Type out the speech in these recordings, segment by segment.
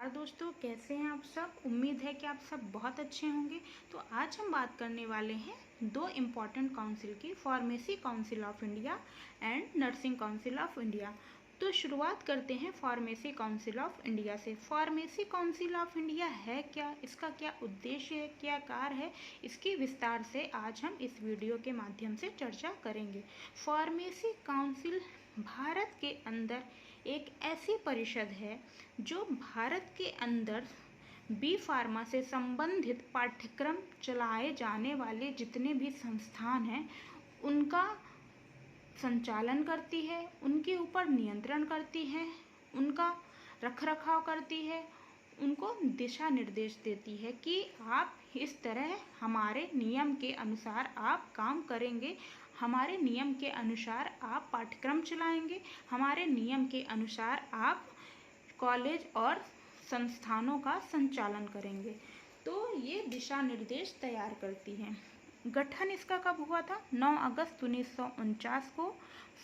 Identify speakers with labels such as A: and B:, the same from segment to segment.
A: नमस्कार दोस्तों, कैसे हैं आप सब। उम्मीद है कि आप सब बहुत अच्छे होंगे। तो आज हम बात करने वाले हैं दो इम्पॉर्टेंट काउंसिल की, pharmacy council of India and nursing council of India. तो शुरुआत करते हैं फार्मेसी काउंसिल ऑफ इंडिया से। फार्मेसी काउंसिल ऑफ इंडिया है क्या, इसका क्या उद्देश्य है, क्या कार्य है, इसकी विस्तार से आज हम इस वीडियो के माध्यम से चर्चा करेंगे। फार्मेसी काउंसिल भारत के अंदर एक ऐसी परिषद है जो भारत के अंदर बी फार्मा से संबंधित पाठ्यक्रम चलाए जाने वाले जितने भी संस्थान हैं उनका संचालन करती है, उनके ऊपर नियंत्रण करती है, उनका रखरखाव करती है, उनको दिशा निर्देश देती है कि आप इस तरह हमारे नियम के अनुसार आप काम करेंगे, हमारे नियम के अनुसार आप पाठ्यक्रम चलाएंगे, हमारे नियम के अनुसार आप कॉलेज और संस्थानों का संचालन करेंगे। तो ये दिशा निर्देश तैयार करती हैं। गठन इसका कब हुआ था? 9 अगस्त 1949 को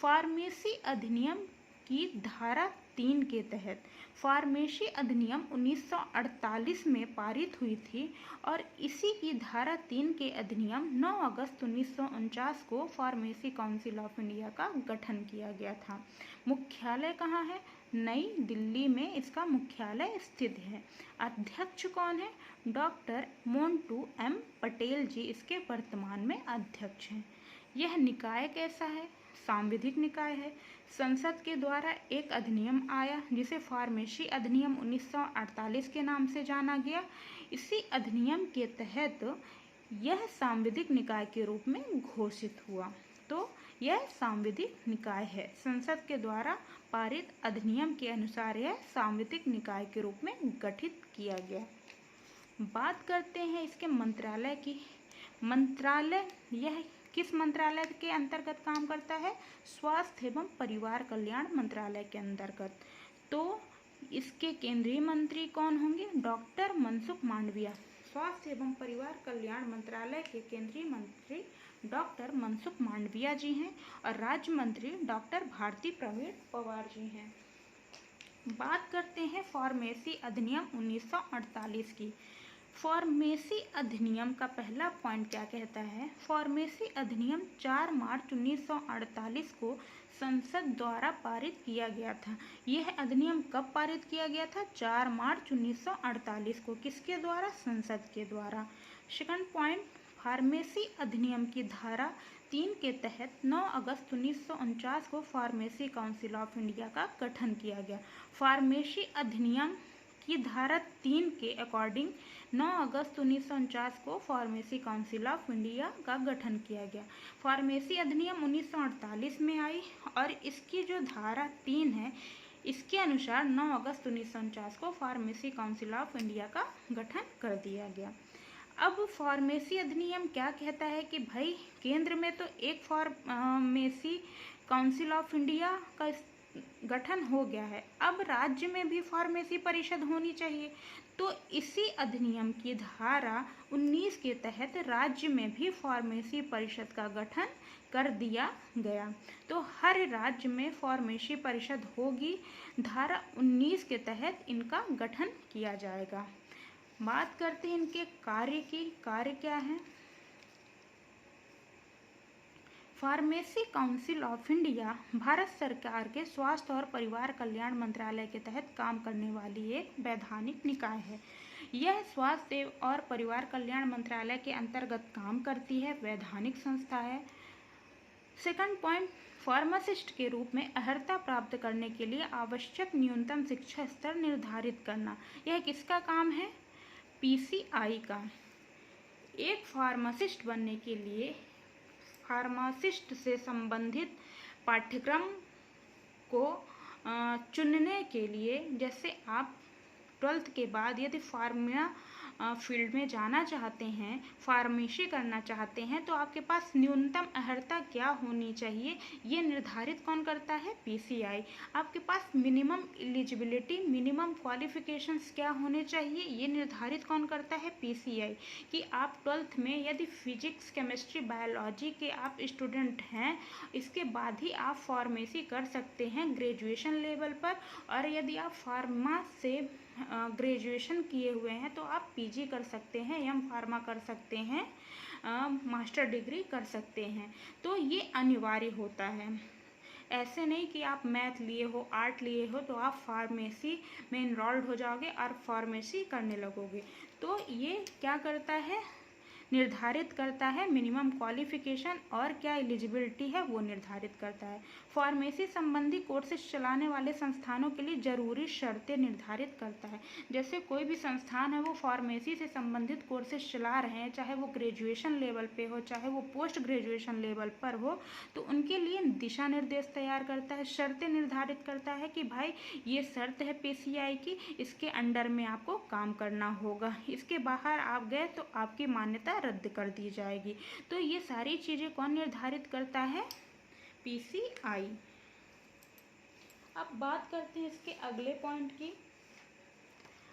A: फार्मेसी अधिनियम की धारा 3 के तहत। फार्मेसी अधिनियम 1948 में पारित हुई थी और इसी की धारा 3 के अधिनियम 9 अगस्त 1949 को फार्मेसी काउंसिल ऑफ इंडिया का गठन किया गया था। मुख्यालय कहाँ है? नई दिल्ली में इसका मुख्यालय स्थित है। अध्यक्ष कौन है? डॉक्टर मोंटू एम पटेल जी इसके वर्तमान में अध्यक्ष हैं। यह निकाय कैसा है? सांविधिक निकाय है। संसद के द्वारा एक अधिनियम आया जिसे फार्मेसी अधिनियम 1948 के नाम से जाना गया। इसी अधिनियम के तहत यह सांविधिक निकाय के रूप में घोषित हुआ। तो यह सांविधिक निकाय है। संसद के द्वारा पारित अधिनियम के अनुसार यह सांविधिक निकाय के रूप में गठित किया गया। बात करते हैं इसके मंत्रालय की। मंत्रालय यह किस मंत्रालय के अंतर्गत काम करता है? स्वास्थ्य एवं परिवार कल्याण मंत्रालय के अंतर्गत। तो इसके केंद्रीय मंत्री कौन होंगे? डॉक्टर मनसुख मांडविया। स्वास्थ्य एवं परिवार कल्याण मंत्रालय के केंद्रीय मंत्री डॉक्टर मनसुख मांडविया जी हैं और राज्य मंत्री डॉक्टर भारती प्रवीण पवार जी हैं। बात करते हैं फार्मेसी अधिनियम 1948 की। फार्मेसी अधिनियम का पहला पॉइंट क्या कहता है? फार्मेसी अधिनियम 4 मार्च 1948 को संसद द्वारा पारित किया गया था। यह अधिनियम कब पारित किया गया था? 4 मार्च 1948 को। किसके द्वारा? संसद के द्वारा। सेकंड पॉइंट, फार्मेसी अधिनियम की धारा 3 के तहत 9 अगस्त 1949 को फार्मेसी काउंसिल ऑफ इंडिया का गठन किया गया। फार्मेसी अधिनियम की धारा 3 के अकॉर्डिंग 9 अगस्त 1949 को फार्मेसी काउंसिल ऑफ इंडिया का गठन किया गया। फार्मेसी अधिनियम 1948 में आई और इसकी जो धारा 3 है इसके अनुसार 9 अगस्त 1949 को फार्मेसी काउंसिल ऑफ इंडिया का गठन कर दिया गया। अब फार्मेसी अधिनियम क्या कहता है कि भाई केंद्र में तो एक फार्मेसी काउंसिल ऑफ इंडिया का गठन हो गया है, अब राज्य में भी फार्मेसी परिषद होनी चाहिए। तो इसी अधिनियम की धारा 19 के तहत राज्य में भी फार्मेसी परिषद का गठन कर दिया गया। तो हर राज्य में फार्मेसी परिषद होगी। धारा 19 के तहत इनका गठन किया जाएगा। बात करते हैं इनके कार्य की। कार्य क्या है? Pharmacy council of India Bharat सरकार के स्वास्थ्य और परिवार कल्याण मंत्रालय के तहत काम करने वाली एक वैधानिक निकाय है। यह स्वास्थ्य और परिवार कल्याण मंत्रालय के अंतर्गत काम करती है, वैधानिक संस्था है। सेकंड पॉइंट, फार्मासिस्ट के रूप में अर्हता प्राप्त करने के लिए आवश्यक न्यूनतम शिक्षा स्तर निर्धारित करना। यह किसका काम है? पीसीआई का। एक फार्मासिस्ट बनने के लिए फार्मासिस्ट से संबंधित पाठ्यक्रम को चुनने के लिए, जैसे आप 12th के बाद यदि फार्मा फील्ड में जाना चाहते हैं, फार्मेसी करना चाहते हैं, तो आपके पास न्यूनतम अर्हता क्या होनी चाहिए ये निर्धारित कौन करता है? पीसीआई। आपके पास मिनिमम एलिजिबिलिटी, मिनिमम क्वालिफिकेशंस क्या होने चाहिए ये निर्धारित कौन करता है? पीसीआई। कि आप 12th में यदि फिजिक्स, केमिस्ट्री, बायोलॉजी के आप स्टूडेंट हैं, इसके बाद ही आप फार्मेसी कर सकते हैं ग्रेजुएशन लेवल पर। और यदि आप फार्मा से ग्रेजुएशन किए हुए हैं तो आप पीजी कर सकते हैं, एम फार्मा कर सकते हैं, मास्टर डिग्री कर सकते हैं। तो ये अनिवार्य होता है। ऐसे नहीं कि आप मैथ लिए हो, आर्ट लिए हो तो आप फार्मेसी में इनरोल्ड हो जाओगे और फार्मेसी करने लगोगे। तो ये क्या करता है, निर्धारित करता है मिनिमम क्वालिफिकेशन और क्या एलिजिबिलिटी है वो निर्धारित करता है। फार्मेसी संबंधी कोर्सेज चलाने वाले संस्थानों के लिए ज़रूरी शर्तें निर्धारित करता है। जैसे कोई भी संस्थान है वो फार्मेसी से संबंधित कोर्सेज चला रहे हैं, चाहे वो ग्रेजुएशन लेवल पे हो, चाहे वो पोस्ट ग्रेजुएशन लेवल पर हो, तो उनके लिए दिशा निर्देश तैयार करता है, शर्तें निर्धारित करता है कि भाई ये शर्त है पीसीआई की, इसके अंडर में आपको काम करना होगा, इसके बाहर आप गए तो आपकी मान्यता रद्द कर दी जाएगी। तो ये सारी चीज़ें कौन निर्धारित करता है, पीसीआई। अब बात करते हैं इसके अगले पॉइंट की।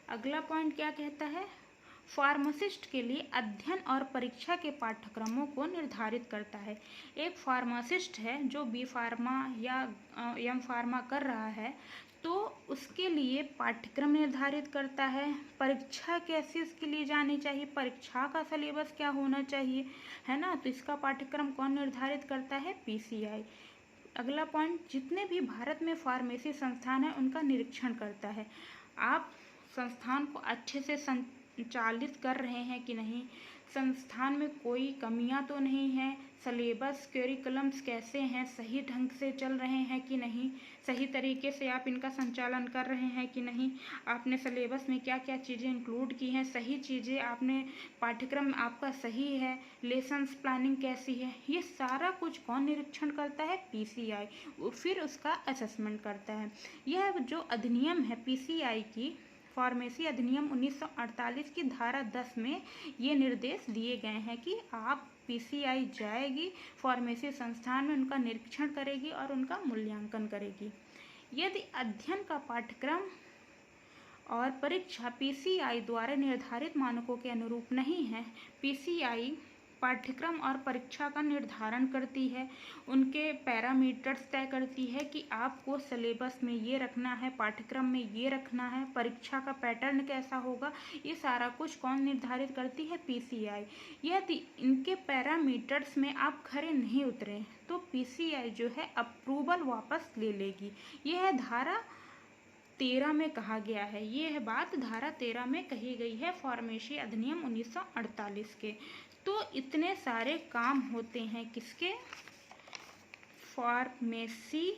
A: अगला पॉइंट क्या कहता है, फार्मासिस्ट के लिए अध्ययन और परीक्षा के पाठ्यक्रमों को निर्धारित करता है। एक फार्मासिस्ट है जो बी फार्मा या एम फार्मा कर रहा है तो उसके लिए पाठ्यक्रम निर्धारित करता है, परीक्षा कैसी उसके लिए जानी चाहिए, परीक्षा का सिलेबस क्या होना चाहिए, है ना। तो इसका पाठ्यक्रम कौन निर्धारित करता है, पीसीआई। अगला पॉइंट, जितने भी भारत में फार्मेसी संस्थान है उनका निरीक्षण करता है। आप संस्थान को अच्छे से संचालित कर रहे हैं कि नहीं, संस्थान में कोई कमियां तो नहीं है, सलेबस करिकुलम्स कैसे हैं, सही ढंग से चल रहे हैं कि नहीं, सही तरीके से आप इनका संचालन कर रहे हैं कि नहीं, आपने सलेबस में क्या क्या चीज़ें इंक्लूड की हैं, सही चीज़ें आपने, पाठ्यक्रम आपका सही है, लेसन्स प्लानिंग कैसी है, ये सारा कुछ कौन निरीक्षण करता है, पीसीआई। फिर उसका असेसमेंट करता है। यह जो अधिनियम है पीसीआई की, फार्मेसी अधिनियम 1948 की धारा 10 में ये निर्देश दिए गए हैं कि आप पीसीआई जाएगी फार्मेसी संस्थान में, उनका निरीक्षण करेगी और उनका मूल्यांकन करेगी। यदि अध्ययन का पाठ्यक्रम और परीक्षा पीसीआई द्वारा निर्धारित मानकों के अनुरूप नहीं है, पीसीआई पाठ्यक्रम और परीक्षा का निर्धारण करती है, उनके पैरामीटर्स तय करती है कि आपको सिलेबस में ये रखना है, पाठ्यक्रम में ये रखना है, परीक्षा का पैटर्न कैसा होगा, ये सारा कुछ कौन निर्धारित करती है, पीसीआई। यदि इनके पैरामीटर्स में आप खरे नहीं उतरे तो पीसीआई जो है अप्रूवल वापस ले लेगी। यह है धारा 13 में कहा गया है, ये है बात धारा 13 में कही गई है फार्मेसी अधिनियम 1948 के। तो इतने सारे काम होते हैं किसके, फार्मेसी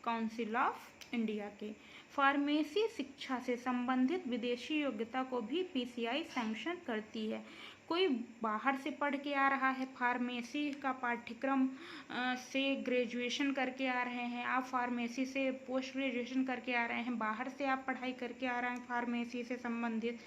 A: काउंसिल ऑफ इंडिया के। फार्मेसी शिक्षा से संबंधित विदेशी योग्यता को भी पीसीआई सैंक्शन करती है। कोई बाहर से पढ़ के आ रहा है, फार्मेसी का पाठ्यक्रम से ग्रेजुएशन करके आ रहे हैं, आप फार्मेसी से पोस्ट ग्रेजुएशन करके आ रहे हैं, बाहर से आप पढ़ाई करके आ रहे हैं फार्मेसी से संबंधित,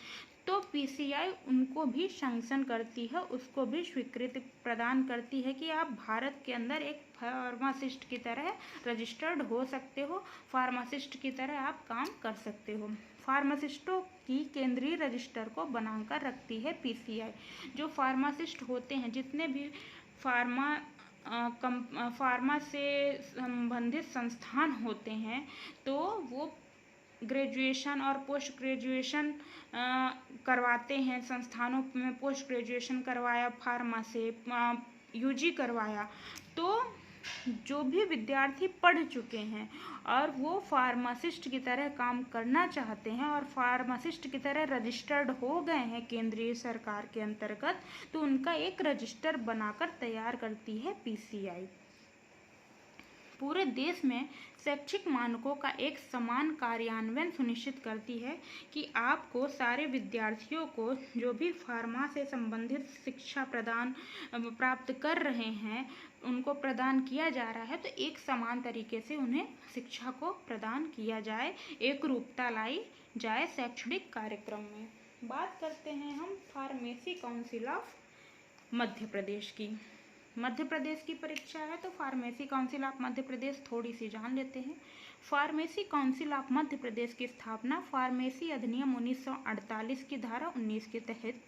A: तो पीसीआई उनको भी सैंक्शन करती है, उसको भी स्वीकृति प्रदान करती है कि आप भारत के अंदर एक फार्मासिस्ट की तरह रजिस्टर्ड हो सकते हो, फार्मासिस्ट की तरह आप काम कर सकते हो। फार्मासिस्टों की केंद्रीय रजिस्टर को बनाकर रखती है पीसीआई। जो फार्मासिस्ट होते हैं, जितने भी फार्मा से संबंधित संस्थान होते हैं, तो वो ग्रेजुएशन और पोस्ट ग्रेजुएशन करवाते हैं संस्थानों में। पोस्ट ग्रेजुएशन करवाया फार्मा से, यूजी करवाया, तो जो भी विद्यार्थी पढ़ चुके हैं और वो फार्मासिस्ट की तरह काम करना चाहते हैं और फार्मासिस्ट की तरह रजिस्टर्ड हो गए हैं केंद्रीय सरकार के अंतर्गत, तो उनका एक रजिस्टर बनाकर तैयार करती है पीसीआई। पूरे देश में शैक्षिक मानकों का एक समान कार्यान्वयन सुनिश्चित करती है कि आपको सारे विद्यार्थियों को जो भी फार्मा से संबंधित शिक्षा प्राप्त कर रहे हैं, उनको प्रदान किया जा रहा है, तो एक समान तरीके से उन्हें शिक्षा को प्रदान किया जाए, एक रूपता लाई जाए शैक्षणिक कार्यक्रम में। बात करते हैं हम pharmacy council of Madhya Pradesh की। मध्य प्रदेश की परीक्षा है तो pharmacy council of Madhya Pradesh थोड़ी सी जान लेते हैं। Pharmacy council of Madhya Pradesh की स्थापना फार्मेसी अधिनियम 1948 की धारा 19 के तहत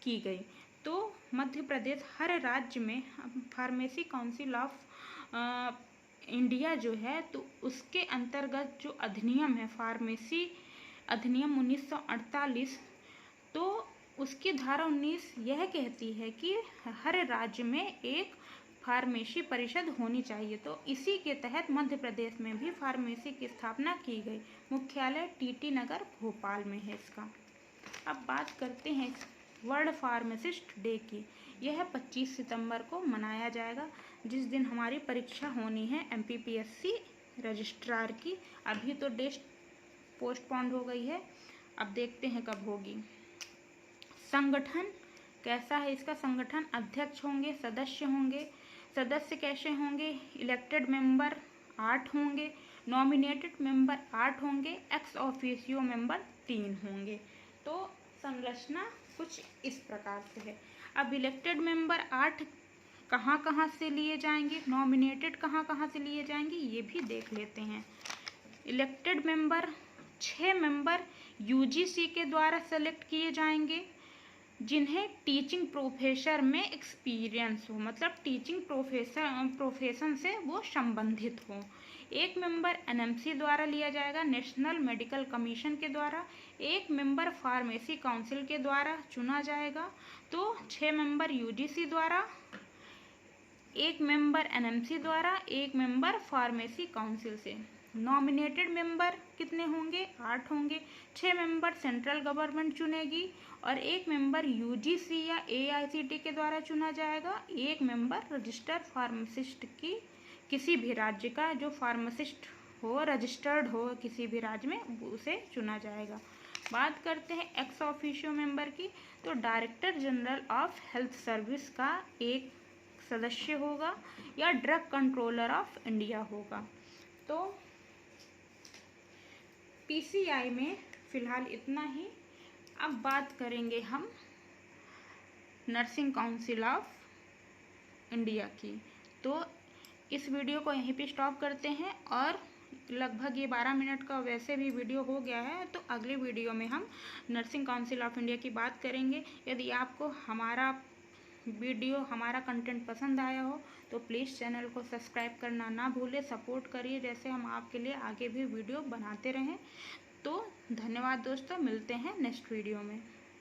A: की गई। तो मध्य प्रदेश हर राज्य में फार्मेसी काउंसिल ऑफ इंडिया जो है, तो उसके अंतर्गत जो अधिनियम है फार्मेसी अधिनियम 1948, तो उसकी धारा 19 यह कहती है कि हर राज्य में एक फार्मेसी परिषद होनी चाहिए। तो इसी के तहत मध्य प्रदेश में भी फार्मेसी की स्थापना की गई। मुख्यालय टीटी नगर भोपाल में है इसका। अब बात करते हैं वर्ल्ड फार्मासिस्ट डे की। यह 25 सितंबर को मनाया जाएगा, जिस दिन हमारी परीक्षा होनी है MPPSC रजिस्ट्रार की। अभी तो डेट पोस्टपोन्ड हो गई है, अब देखते हैं कब होगी। संगठन कैसा है इसका? संगठन अध्यक्ष होंगे, सदस्य होंगे। सदस्य कैसे होंगे? इलेक्टेड मेंबर 8 होंगे, नॉमिनेटेड मेंबर 8 होंगे, एक्स ऑफिशियो मेंबर 3 होंगे। तो संरचना कुछ इस प्रकार से है। अब इलेक्टेड मेंबर 8 कहाँ कहाँ से लिए जाएंगे, नॉमिनेटेड कहाँ कहाँ से लिए जाएंगे, ये भी देख लेते हैं। इलेक्टेड मेंबर 6 मेंबर UGC के द्वारा सेलेक्ट किए जाएंगे, जिन्हें टीचिंग प्रोफेशन में एक्सपीरियंस हो, मतलब टीचिंग प्रोफेशन से वो संबंधित हो। 1 मेंबर NMC द्वारा लिया जाएगा, नेशनल मेडिकल कमीशन के द्वारा। 1 मेंबर फार्मेसी काउंसिल के द्वारा चुना जाएगा। तो 6 मेंबर UGC द्वारा, 1 मेंबर NMC द्वारा, 1 मेंबर फार्मेसी काउंसिल से। नॉमिनेटेड मेंबर कितने होंगे? 8 होंगे। 6 मेंबर सेंट्रल गवर्नमेंट चुनेगी और 1 मेंबर UGC या AICT के द्वारा चुना जाएगा। 1 मेंबर रजिस्टर्ड फार्मासिस्ट की, किसी भी राज्य का जो फार्मासिस्ट हो, रजिस्टर्ड हो किसी भी राज्य में, उसे चुना जाएगा। बात करते हैं एक्स ऑफिशियो मेंबर की। तो director general of health service का एक सदस्य होगा या ड्रग कंट्रोलर ऑफ इंडिया होगा। तो PCI में फ़िलहाल इतना ही। अब बात करेंगे हम नर्सिंग काउंसिल ऑफ इंडिया की। तो इस वीडियो को यहीं पे स्टॉप करते हैं और लगभग ये 12 मिनट का वैसे भी वीडियो हो गया है, तो अगले वीडियो में हम नर्सिंग काउंसिल ऑफ इंडिया की बात करेंगे। यदि आपको हमारा वीडियो, हमारा कंटेंट पसंद आया हो तो प्लीज़ चैनल को सब्सक्राइब करना ना भूलें, सपोर्ट करिए, जैसे हम आपके लिए आगे भी वीडियो बनाते रहें। तो धन्यवाद दोस्तों, मिलते हैं नेक्स्ट वीडियो में।